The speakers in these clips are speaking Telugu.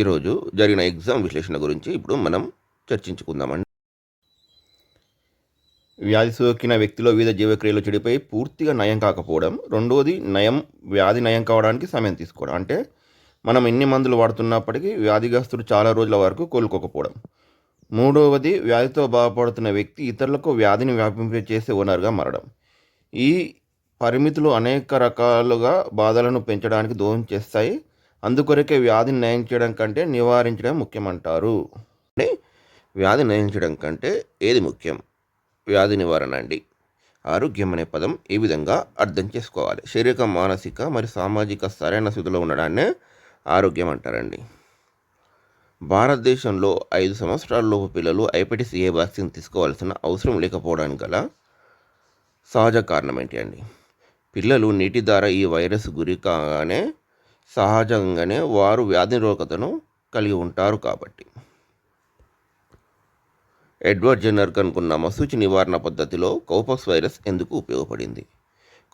ఈరోజు జరిగిన ఎగ్జామ్ విశ్లేషణ గురించి ఇప్పుడు మనం చర్చించుకుందామండి. వ్యాధి సోకిన వ్యక్తిలో వివిధ జీవక్రియలు చెడిపోయి పూర్తిగా నయం కాకపోవడం. రెండవది వ్యాధి నయం కావడానికి సమయం తీసుకోవడం. అంటే మనం ఎన్ని మందులు వాడుతున్నప్పటికీ వ్యాధిగ్రస్తుడు చాలా రోజుల వరకు కోలుకోకపోవడం. మూడవది వ్యాధితో బాధపడుతున్న వ్యక్తి ఇతరులకు వ్యాధిని వ్యాపింపచేసే ఓనర్గా మారడం. ఈ పరిమితులు అనేక రకాలుగా బాధలను పెంచడానికి దోహదం చేస్తాయి. అందుకొరకే వ్యాధిని నయం చేయడం కంటే నివారించడం ముఖ్యమంటారు. అంటే వ్యాధి నయించడం కంటే ఏది ముఖ్యం? వ్యాధి నివారణ అండి. ఆరోగ్యం అనే పదం ఈ విధంగా అర్థం చేసుకోవాలి. శారీరక, మానసిక మరియు సామాజిక సరైన స్థితిలో ఉండడాన్నే ఆరోగ్యం అంటారండి. భారతదేశంలో 5 సంవత్సరాలలోపు పిల్లలు హెపటైటిస్ ఏ వ్యాక్సిన్ తీసుకోవాల్సిన అవసరం లేకపోవడానికి గల సహజ కారణం ఏంటి అండి? పిల్లలు నీటి ద్వారా ఈ వైరస్ గురి కాగానే సహజంగానే వారు వ్యాధి నిరోధకతను కలిగి ఉంటారు కాబట్టి. ఎడ్వర్డ్ జెన్నర్ కనుక్కున్న మశూచి నివారణ పద్ధతిలో కౌపాక్స్ వైరస్ ఎందుకు ఉపయోగపడింది?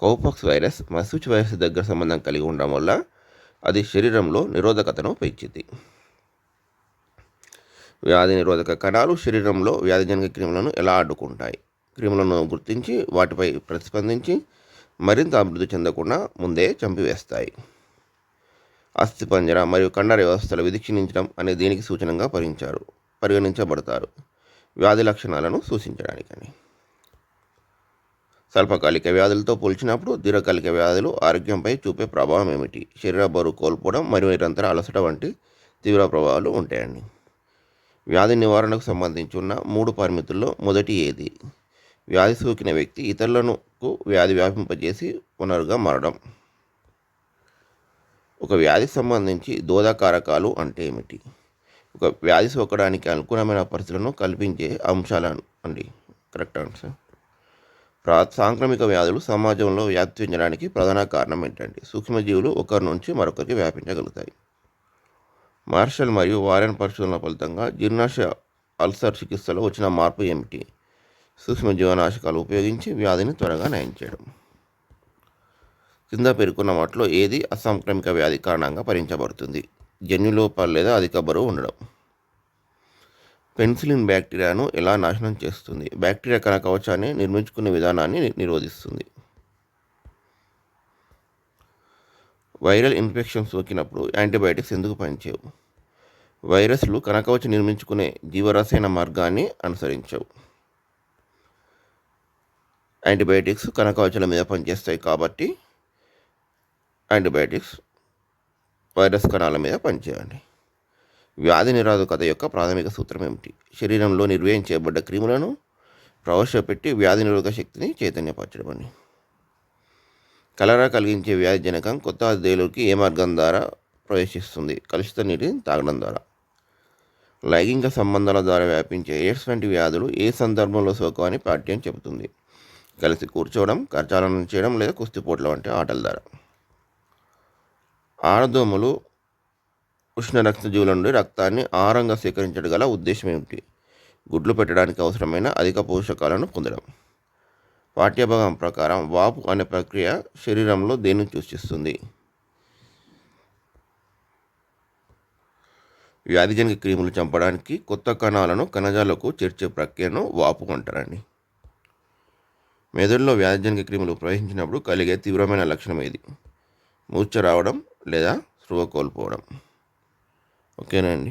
కౌపాక్స్ వైరస్ మశూచి వైరస్ దగ్గర సంబంధం కలిగి ఉండడం వల్ల అది శరీరంలో నిరోధకతను పెంచింది. వ్యాధి నిరోధక కణాలు శరీరంలో వ్యాధిజనక క్రిములను ఎలా అడ్డుకుంటాయి? క్రిములను గుర్తించి వాటిపై ప్రతిస్పందించి మరింత అభివృద్ధి చెందకుండా ముందే చంపివేస్తాయి. అస్థిపంజర మరియు కండర వ్యవస్థలు విధిక్షీణించడం అనే దీనికి సూచనగా పరిగణించబడతారు. వ్యాధి లక్షణాలను సూచించడానికని. స్వల్పకాలిక వ్యాధులతో పోల్చినప్పుడు దీర్ఘకాలిక వ్యాధులు ఆరోగ్యంపై చూపే ప్రభావం ఏమిటి? శరీర బరువు కోల్పోవడం మరియు నిరంతర అలసట వంటి తీవ్ర ప్రభావాలు ఉంటాయండి. వ్యాధి నివారణకు సంబంధించి ఉన్న 3 పరిమితుల్లో మొదటి ఏది? వ్యాధి సోకిన వ్యక్తి ఇతరులకు వ్యాధి వ్యాపింపజేసి వనరుగా మారడం. ఒక వ్యాధికి సంబంధించి దోహదకారకాలు అంటే ఏమిటి? ఒక వ్యాధి సోకడానికి అనుకూలమైన పరిస్థితులను కల్పించే అంశాలను అండి. Correct answer. సాంక్రమిక వ్యాధులు సమాజంలో వ్యాప్తి చెందడానికి ప్రధాన కారణం ఏంటండి? సూక్ష్మజీవులు ఒకరి నుంచి మరొకరికి వ్యాపించగలుగుతాయి. మార్షల్ మరియు వారెన్ పరిశోధనల ఫలితంగా జీర్ణాశయ అల్సర్ చికిత్సలో వచ్చిన మార్పు ఏమిటి? సూక్ష్మజీవనాశకాలు ఉపయోగించి వ్యాధిని త్వరగా నయం చేయడం. కింద పేర్కొన్న వాటిలో ఏది అసాంక్రమిక వ్యాధి కారణంగా పరిగణించబడుతుంది? జన్యులోపాలు లేదా అధిక బరువు ఉండడం. పెన్సిలిన్ బ్యాక్టీరియాను ఎలా నాశనం చేస్తుంది? బ్యాక్టీరియా కణకవచాన్ని నిర్మించుకునే విధానాన్ని నిరోధిస్తుంది. వైరల్ ఇన్ఫెక్షన్ సోకినప్పుడు యాంటీబయాటిక్స్ ఎందుకు పనిచేయవు? వైరస్లు కణకవచం నిర్మించుకునే జీవరసాయన మార్గాన్ని అనుసరించవు. యాంటీబయాటిక్స్ కణకవచాల మీద పనిచేస్తాయి కాబట్టి యాంటీబయాటిక్స్ వైరస్ కణాల మీద పనిచేయండి. వ్యాధి నిరోధకత యొక్క ప్రాథమిక సూత్రం ఏమిటి? శరీరంలో నిర్వహణ చేయబడ్డ క్రిములను ప్రవేశపెట్టి వ్యాధి నిరోధక శక్తిని చైతన్యపరచడం అండి. కలరా కలిగించే వ్యాధి జనకం కొత్త దేలుకి ఏ మార్గం ద్వారా ప్రవేశిస్తుంది? కలుషిత నీటిని తాగడం ద్వారా. లైంగిక సంబంధాల ద్వారా వ్యాపించే ఎయిడ్స్ వంటి వ్యాధులు ఏ సందర్భంలో సోకవని పాఠ్యం చెబుతుంది? కలిసి కూర్చోవడం, కరచాలనం చేయడం లేదా కుస్తీపోట్ల వంటి ఆటల ద్వారా. ఆడదోమలు ఉష్ణ రక్తజీవుల నుండి రక్తాన్ని ఆహారంగా సేకరించడం గల ఉద్దేశం ఏమిటి? గుడ్లు పెట్టడానికి అవసరమైన అధిక పోషకాలను పొందడం. పాఠ్యభాగం ప్రకారం వాపు అనే ప్రక్రియ శరీరంలో దేనిని సూచిస్తుంది? వ్యాధిజనక క్రిములు చంపడానికి కొత్త కణాలను కణజాలకు చేర్చే ప్రక్రియను వాపు అంటారండి. మెదడులో వ్యాధిజనక క్రిములు ప్రవహించినప్పుడు కలిగే తీవ్రమైన లక్షణం ఏది? మూర్ఛ రావడం లేదా స్పృహ కోల్పోవడం. ఓకేనా అండి.